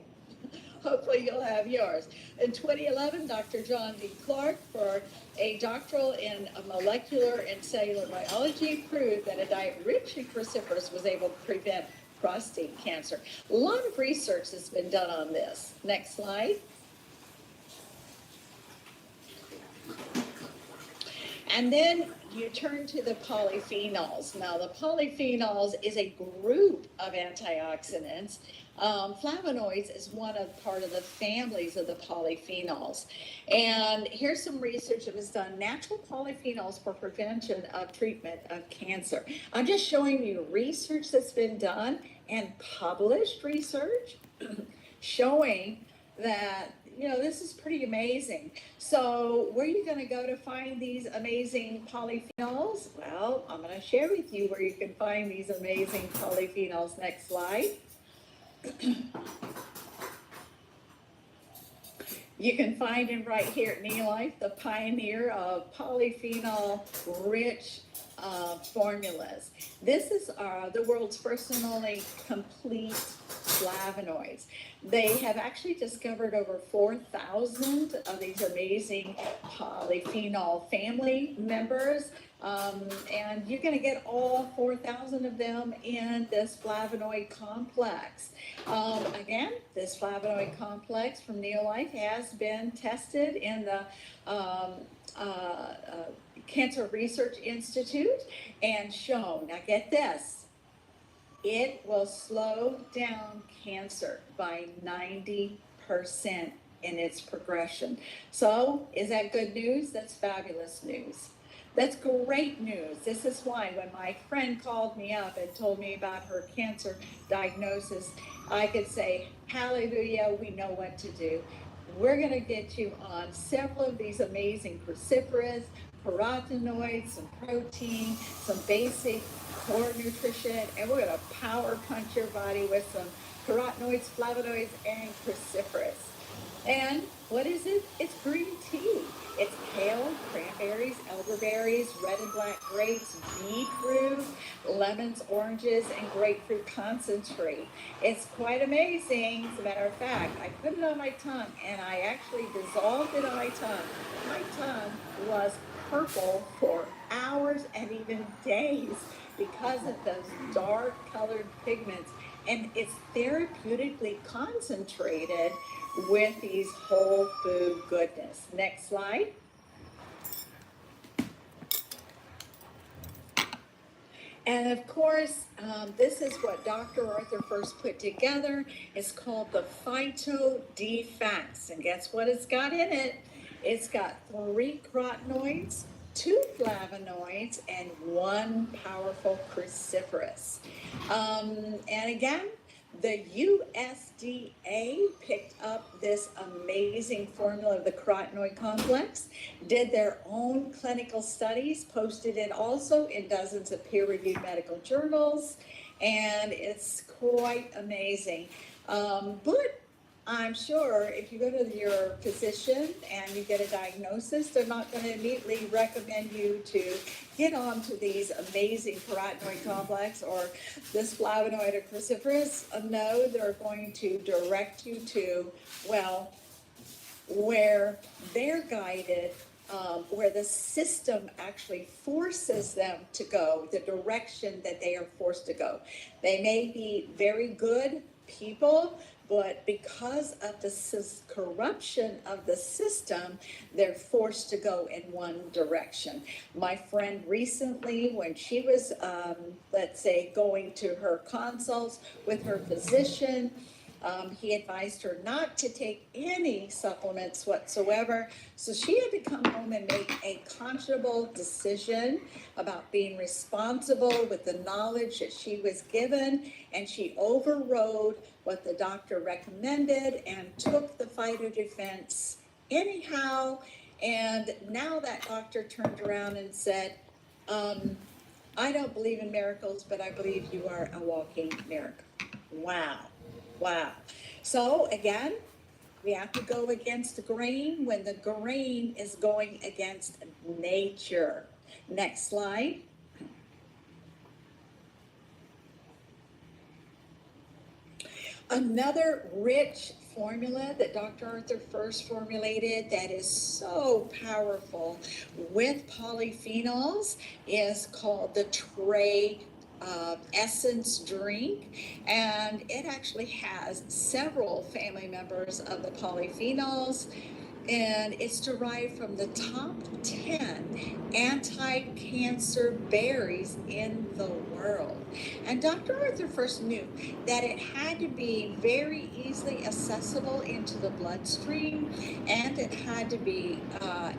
Hopefully you'll have yours. In 2011, Dr. John D. Clark, for a doctoral in molecular and cellular biology, proved that a diet rich in cruciferous was able to prevent prostate cancer. A lot of research has been done on this. Next slide. And then you turn to the polyphenols. Now, the polyphenols is a group of antioxidants. Flavonoids is part of the families of the polyphenols. And here's some research that was done. Natural polyphenols for prevention of treatment of cancer. I'm just showing you research that's been done and published research showing that, this is pretty amazing. So where are you going to go to find these amazing polyphenols? Well, I'm going to share with you where you can find these amazing polyphenols. Next slide. You can find him right here at Neoli, the pioneer of polyphenol-rich formulas. This is the world's first and only complete flavonoids. They have actually discovered over 4,000 of these amazing polyphenol family members. And you're going to get all 4,000 of them in this flavonoid complex. Again, this flavonoid complex from Neolife has been tested in the Cancer Research Institute and shown. Now get this, it will slow down cancer by 90% in its progression. So is that good news? That's fabulous news. That's great news. This is why when my friend called me up and told me about her cancer diagnosis, I could say, hallelujah, we know what to do. We're going to get you on several of these amazing cruciferous, carotenoids, some protein, some basic core nutrition, and we're going to power punch your body with some carotenoids, flavonoids, and cruciferous. And what is it? It's green tea. It's kale, cranberries, elderberries, red and black grapes, beetroot, lemons, oranges, and grapefruit concentrate. It's quite amazing. As a matter of fact, I put it on my tongue and I actually dissolved it on my tongue. My tongue was purple for hours and even days because of those dark colored pigments. And it's therapeutically concentrated with these whole food goodness. Next slide. And of course, this is what Dr. Arthur first put together. It's called the Phytodefa. And guess what it's got in it? It's got 3 carotenoids, 2 flavonoids, and 1 powerful cruciferous. And again, the USDA picked up this amazing formula of the carotenoid complex, did their own clinical studies, posted it also in dozens of peer-reviewed medical journals, and it's quite amazing. But I'm sure if you go to your physician and you get a diagnosis, they're not going to immediately recommend you to get onto these amazing carotenoid complex or this flavonoid or cruciferous. No, they're going to direct you to, well, where they're guided, where the system actually forces them to go, the direction that they are forced to go. They may be very good people, but because of the corruption of the system, they're forced to go in one direction. My friend recently, when she was, let's say, going to her consults with her physician, he advised her not to take any supplements whatsoever. So she had to come home and make a conscionable decision about being responsible with the knowledge that she was given. And she overrode what the doctor recommended and took the Phytodefa anyhow. And now that doctor turned around and said, I don't believe in miracles, but I believe you are a walking miracle. Wow. Wow. So again, we have to go against the grain when the grain is going against nature. Next slide. Another rich formula that Dr. Arthur first formulated that is so powerful with polyphenols is called the Tray essence drink, and it actually has several family members of the polyphenols, and it's derived from the top 10 anti-cancer berries in the world. And Dr. Arthur first knew that it had to be very easily accessible into the bloodstream, and it had to be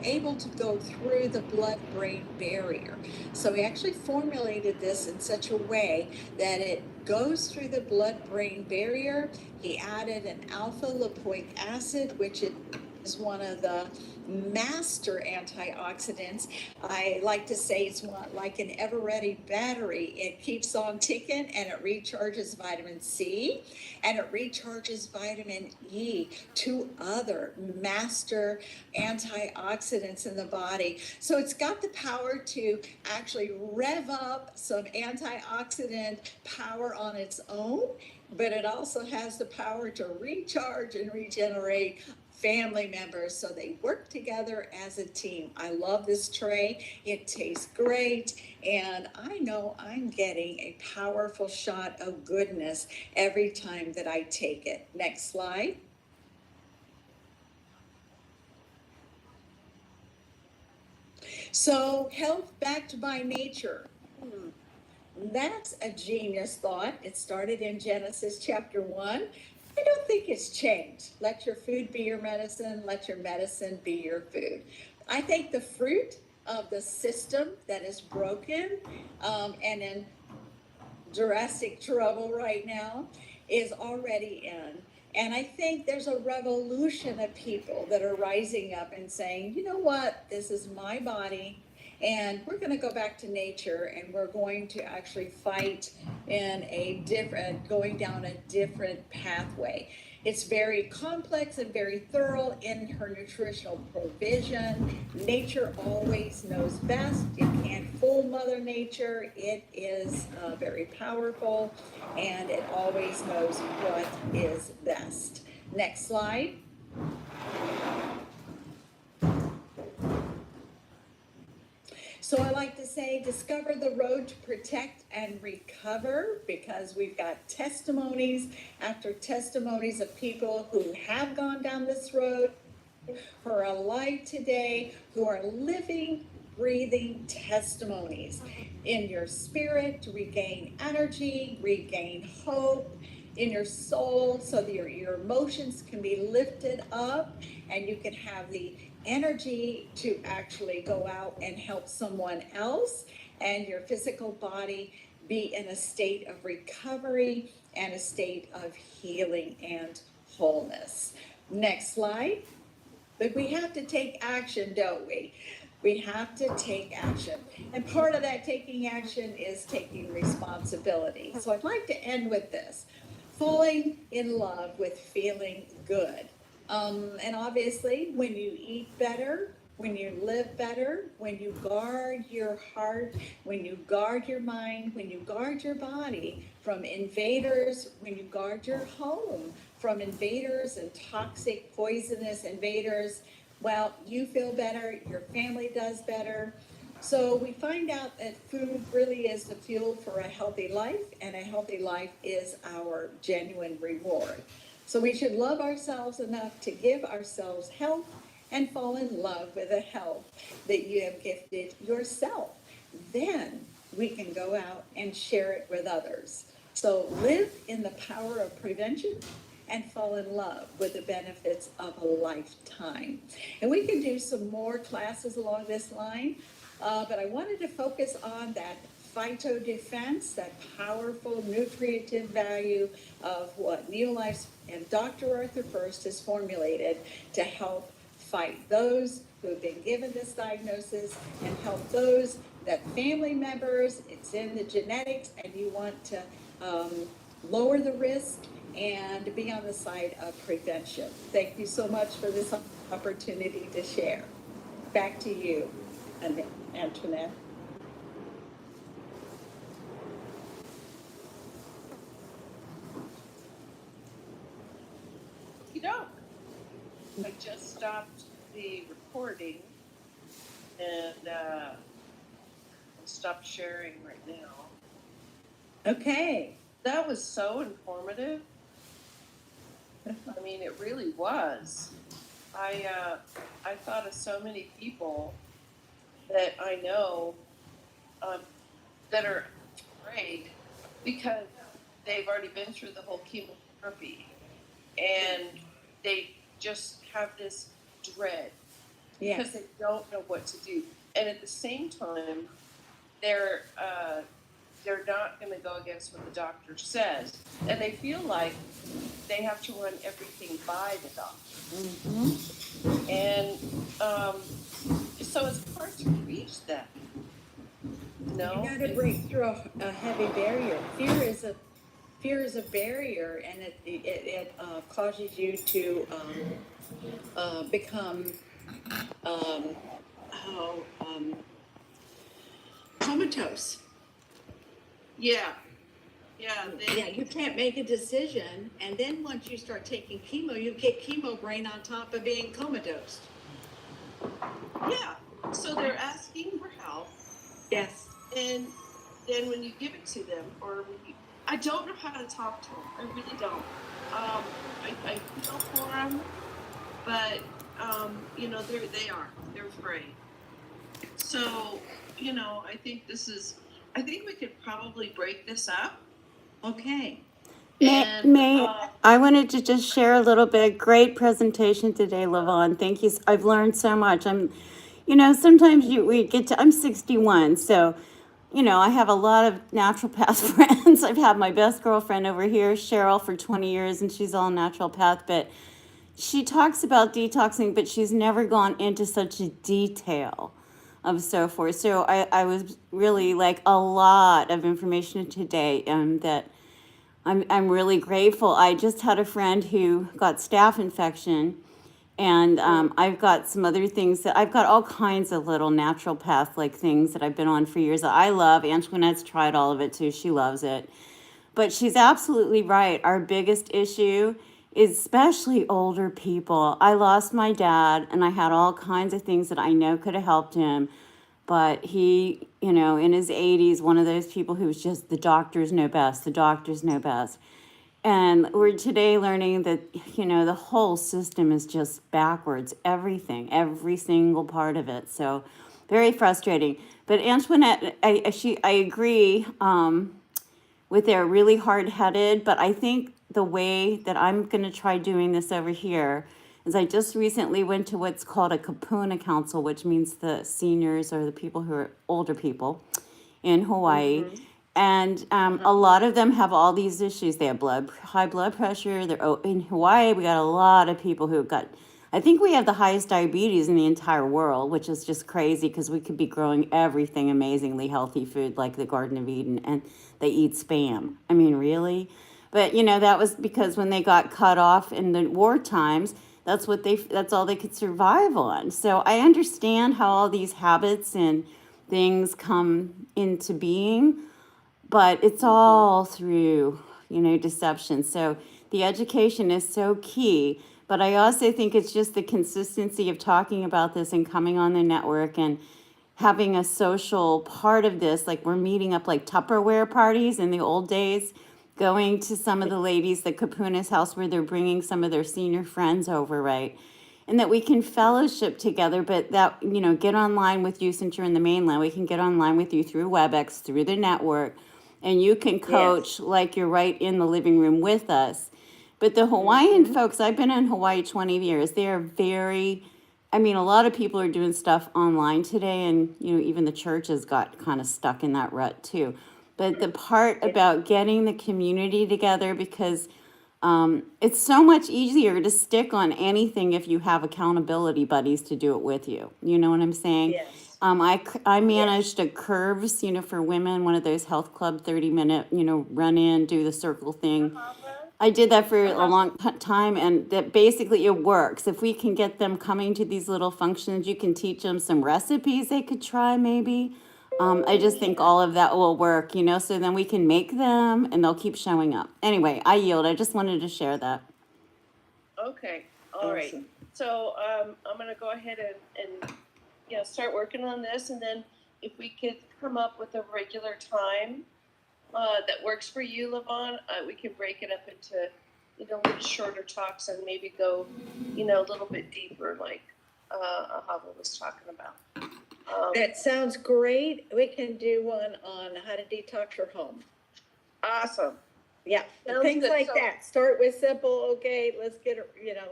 able to go through the blood-brain barrier. So he actually formulated this in such a way that it goes through the blood-brain barrier. He added an alpha lipoic acid, which is one of the master antioxidants. I like to say it's like an ever-ready battery. It keeps on ticking, and it recharges vitamin C, and it recharges vitamin E, 2 other master antioxidants in the body. So it's got the power to actually rev up some antioxidant power on its own, but it also has the power to recharge and regenerate family members, so they work together as a team. I love this tray. It tastes great, and I know I'm getting a powerful shot of goodness every time that I take it. Next slide. So, health backed by nature. That's a genius thought. It started in Genesis chapter 1. I don't think it's changed. Let your food be your medicine. Let your medicine be your food. I think the fruit of the system that is broken and in drastic trouble right now is already in. And I think there's a revolution of people that are rising up and saying, you know what, this is my body, and we're going to go back to nature, and we're going to actually fight in a different, going down a different pathway. It's very complex and very thorough in her nutritional provision. Nature always knows best. You can't fool Mother Nature. It is very powerful, and it always knows what is best. Next slide. So I like to say, discover the road to protect and recover, because we've got testimonies after testimonies of people who have gone down this road, who are alive today, who are living, breathing testimonies in your spirit to regain energy, regain hope in your soul, so that your emotions can be lifted up and you can have the energy to actually go out and help someone else, and your physical body be in a state of recovery and a state of healing and wholeness. Next slide. But we have to take action, don't we? We have to take action. And part of that taking action is taking responsibility. So I'd like to end with this: falling in love with feeling good. And obviously, when you eat better, when you live better, when you guard your heart, when you guard your mind, when you guard your body from invaders, when you guard your home from invaders and toxic, poisonous invaders, well, you feel better, your family does better. So we find out that food really is the fuel for a healthy life, and a healthy life is our genuine reward. So we should love ourselves enough to give ourselves health and fall in love with the health that you have gifted yourself. Then we can go out and share it with others. So live in the power of prevention and fall in love with the benefits of a lifetime. And we can do some more classes along this line, but I wanted to focus on that phytodefense, that powerful nutritive value of what Neolife and Dr. Arthur First has formulated to help fight those who have been given this diagnosis and help those that family members, it's in the genetics, and you want to lower the risk and be on the side of prevention. Thank you so much for this opportunity to share. Back to you, Antoinette. You know, I just stopped the recording and I'll stop sharing right now. Okay. That was so informative. I mean, it really was. I thought of so many people that I know that are afraid because they've already been through the whole chemotherapy and they just have this dread because they don't know what to do. And at the same time, they're not going to go against what the doctor says, and they feel like they have to run everything by the doctor. Mm-hmm. And so it's hard to reach them. No, you got to break through a heavy barrier. Fear is a barrier, and it causes you to become comatose. yeah, You can't make a decision, and then once you start taking chemo, you get chemo brain on top of being comatose. yeah. So they're asking for help. Yes. And then when you give it to them, or I don't know how to talk to them. I really don't. I feel for them, but you know, they're afraid. So, you know, I think we could probably break this up. Okay. I wanted to just share a little bit. Great presentation today, Lavon. Thank you. I've learned so much. Sometimes we get to, I'm 61, so, I have a lot of naturopath friends. I've had my best girlfriend over here, Cheryl, for 20 years, and she's all naturopath, but she talks about detoxing, but she's never gone into such a detail of so forth. So I was really like a lot of information today that I'm really grateful. I just had a friend who got staph infection, and I've got some other things that I've got all kinds of little naturopath like things that I've been on for years that I love. Antoinette's tried all of it too. She loves it. But she's absolutely right. Our biggest issue is especially older people. I lost my dad, and I had all kinds of things that I know could have helped him. But he, in his 80s, one of those people who was just, the doctors know best, the doctors know best. And we're today learning that, the whole system is just backwards, everything, every single part of it. So very frustrating. But Antoinette, I agree with they're really hard-headed, but I think the way that I'm going to try doing this over here is I just recently went to what's called a Kapuna Council, which means the seniors or the people who are older people in Hawaii. And a lot of them have all these issues. They have high blood pressure. In Hawaii, we got a lot of people who've got, I think we have the highest diabetes in the entire world, which is just crazy because we could be growing everything amazingly healthy food like the Garden of Eden, and they eat spam. I mean, really? But that was because when they got cut off in the war times, that's all they could survive on. So I understand how all these habits and things come into being, but it's all through, deception. So the education is so key. But I also think it's just the consistency of talking about this and coming on the network and having a social part of this. Like we're meeting up like Tupperware parties in the old days, going to some of the ladies, the Kapuna's house, where they're bringing some of their senior friends over, right? And that we can fellowship together, but that, get online with you since you're in the mainland. We can get online with you through WebEx, through the network, and you can coach like you're right in the living room with us. But the Hawaiian folks, I've been in Hawaii 20 years, they are very, a lot of people are doing stuff online today, and, even the churches got kind of stuck in that rut too. But the part about getting the community together, because it's so much easier to stick on anything if you have accountability buddies to do it with you. You know what I'm saying? Yes. I managed a curves, for women, one of those health club 30-minute, run in, do the circle thing. I did that for a long time, and that basically it works. If we can get them coming to these little functions, you can teach them some recipes they could try maybe. I just think all of that will work, so then we can make them and they'll keep showing up. Anyway, I yield. I just wanted to share that. Okay, all right. Awesome. So I'm going to go ahead and start working on this, and then if we could come up with a regular time that works for you, Levon, we can break it up into little shorter talks and maybe go a little bit deeper, like Ahava was talking about. That sounds great. We can do one on how to detox your home. Awesome. Yeah, Sounds things good. like So- that. Start with simple. Okay, let's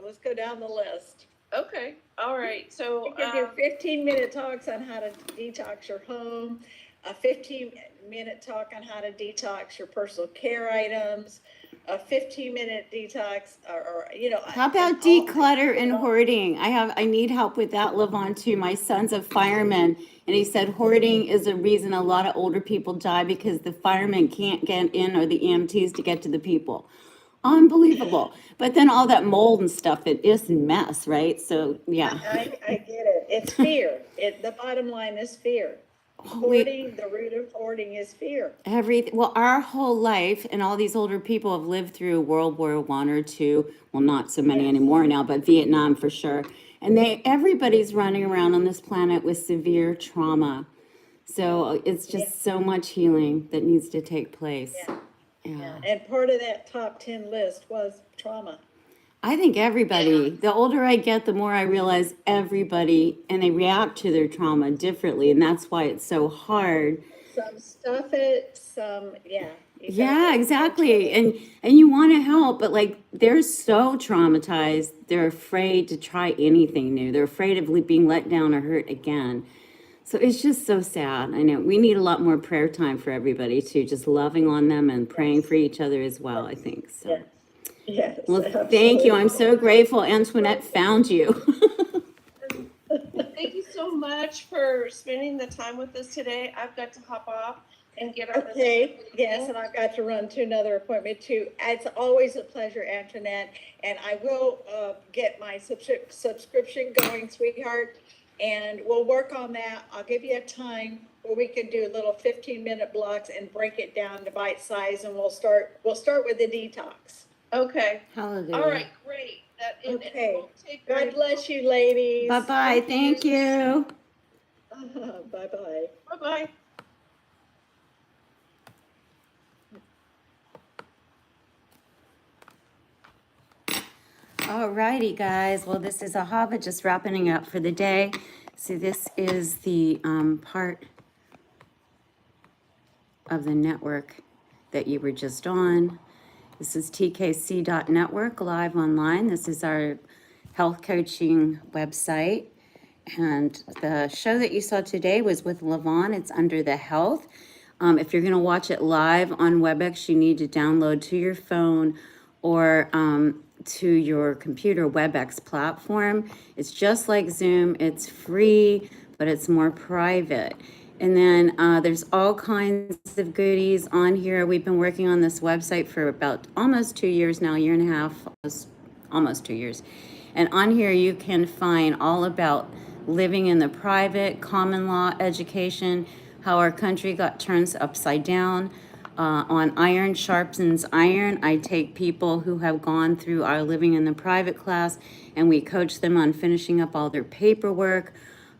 let's go down the list. Okay, all right. So We can do 15-minute talks on how to detox your home, a 15-minute talk on how to detox your personal care items, a 15-minute detox, How about declutter and hoarding? I need help with that, Levon, too. My son's a fireman, and he said hoarding is a reason a lot of older people die because the firemen can't get in, or the EMTs to get to the people. Unbelievable. But then all that mold and stuff, it is a mess, right? So, yeah. I get it. It's fear. The bottom line is fear. Hoarding, the root of hoarding is fear. Well, our whole life, and all these older people have lived through World War I or II. Well, not so many anymore now, but Vietnam for sure. And everybody's running around on this planet with severe trauma. So it's just so much healing that needs to take place. Yeah. And part of that top 10 list was trauma. I think everybody, the older I get, the more I realize everybody, and they react to their trauma differently. And that's why it's so hard. Some stuff it, some, Yeah, exactly. And you want to help, but like they're so traumatized, they're afraid to try anything new. They're afraid of being let down or hurt again. So it's just so sad. I know we need a lot more prayer time for everybody too, just loving on them and praying for each other as well, I think. So. Yes. Well, thank you. I'm so grateful Antoinette found you. Thank you so much for spending the time with us today. I've got to hop off and get on Okay, yes, and I've got to run to another appointment too. It's always a pleasure, Antoinette, and I will get my subscription going, sweetheart, and we'll work on that. I'll give you a time where we can do little 15-minute blocks and break it down to bite size, and we'll start with the detox. Okay. Hallelujah. All right, great. Okay. God bless you, ladies. Bye-bye. Thank you. Bye-bye. Bye-bye. All righty, guys. Well, this is Ahava just wrapping up for the day. So this is the part of the network that you were just on. This is tkc.network live online. This is our health coaching website. And the show that you saw today was with Levon. It's under the health. If you're going to watch it live on WebEx, you need to download to your phone or to your computer WebEx platform. It's just like Zoom. It's free, but it's more private. And then there's all kinds of goodies on here. We've been working on this website for about almost 2 years now, year and a half, almost 2 years. And on here you can find all about living in the private, common law education, how our country got turned upside down. On Iron Sharpens Iron, I take people who have gone through our living in the private class and we coach them on finishing up all their paperwork.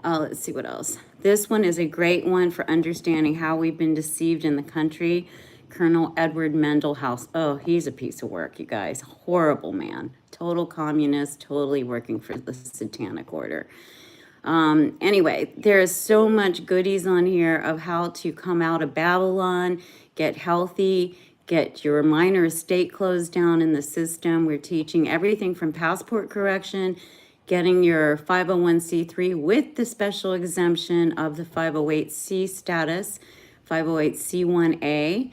Let's see what else. This one is a great one for understanding how we've been deceived in the country. Colonel Edward Mendelhouse. Oh, he's a piece of work, you guys. Horrible man. Total communist, totally working for the Satanic Order. Anyway, there's so much goodies on here of how to come out of Babylon, get healthy, get your minor estate closed down in the system. We're teaching everything from passport correction, getting your 501c3 with the special exemption of the 508c status, 508c1a.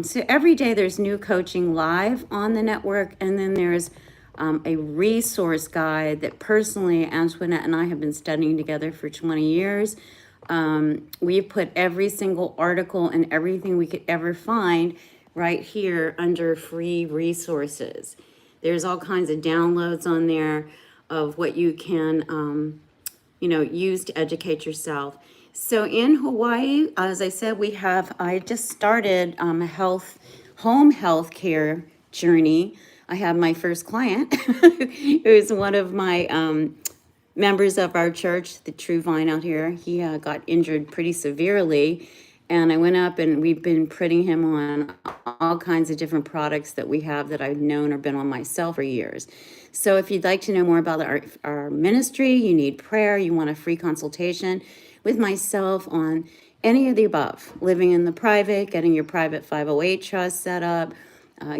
So every day there's new coaching live on the network, and then there's a resource guide that personally Antoinette and I have been studying together for 20 years. We've put every single article and everything we could ever find right here under free resources. There's all kinds of downloads on there of what you can, use to educate yourself. So in Hawaii, as I said, I just started a home health care journey. I have my first client who's one of my members of our church, the True Vine out here. He got injured pretty severely, and I went up and we've been putting him on all kinds of different products that we have that I've known or been on myself for years. So if you'd like to know more about our ministry, you need prayer, you want a free consultation with myself on any of the above, living in the private, getting your private 508 trust set up,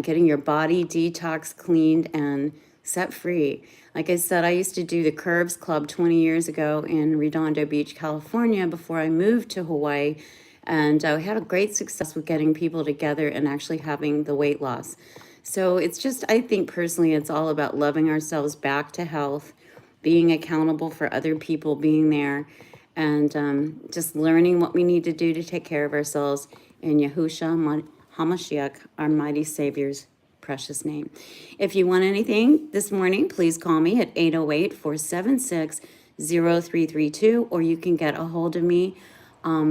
getting your body detox cleaned and set free. Like I said, I used to do the Curves Club 20 years ago in Redondo Beach, California, before I moved to Hawaii. And I had a great success with getting people together and actually having the weight loss. So it's just, I think personally, it's all about loving ourselves back to health, being accountable for other people being there, and just learning what we need to do to take care of ourselves in Yahushua HaMashiach, our mighty Savior's precious name. If you want anything this morning, please call me at 808-476-0332, or you can get a hold of me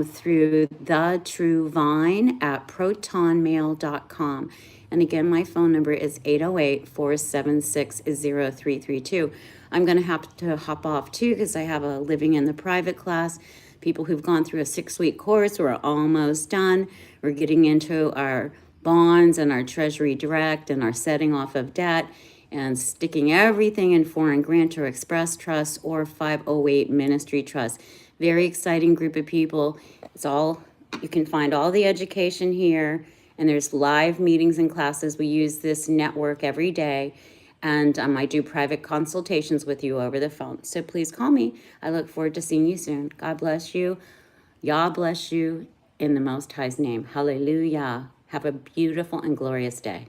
through the True Vine at protonmail.com. And again, my phone number is 808-476-0332. I'm going to have to hop off too because I have a living in the private class. People who've gone through a 6-week course, we're almost done. We're getting into our bonds and our Treasury Direct and our setting off of debt and sticking everything in foreign grant or express trust or 508 ministry trust. Very exciting group of people. You can find all the education here, and there's live meetings and classes. We use this network every day, and I do private consultations with you over the phone. So please call me. I look forward to seeing you soon. God bless you. Yah bless you in the Most High's name. Hallelujah. Have a beautiful and glorious day.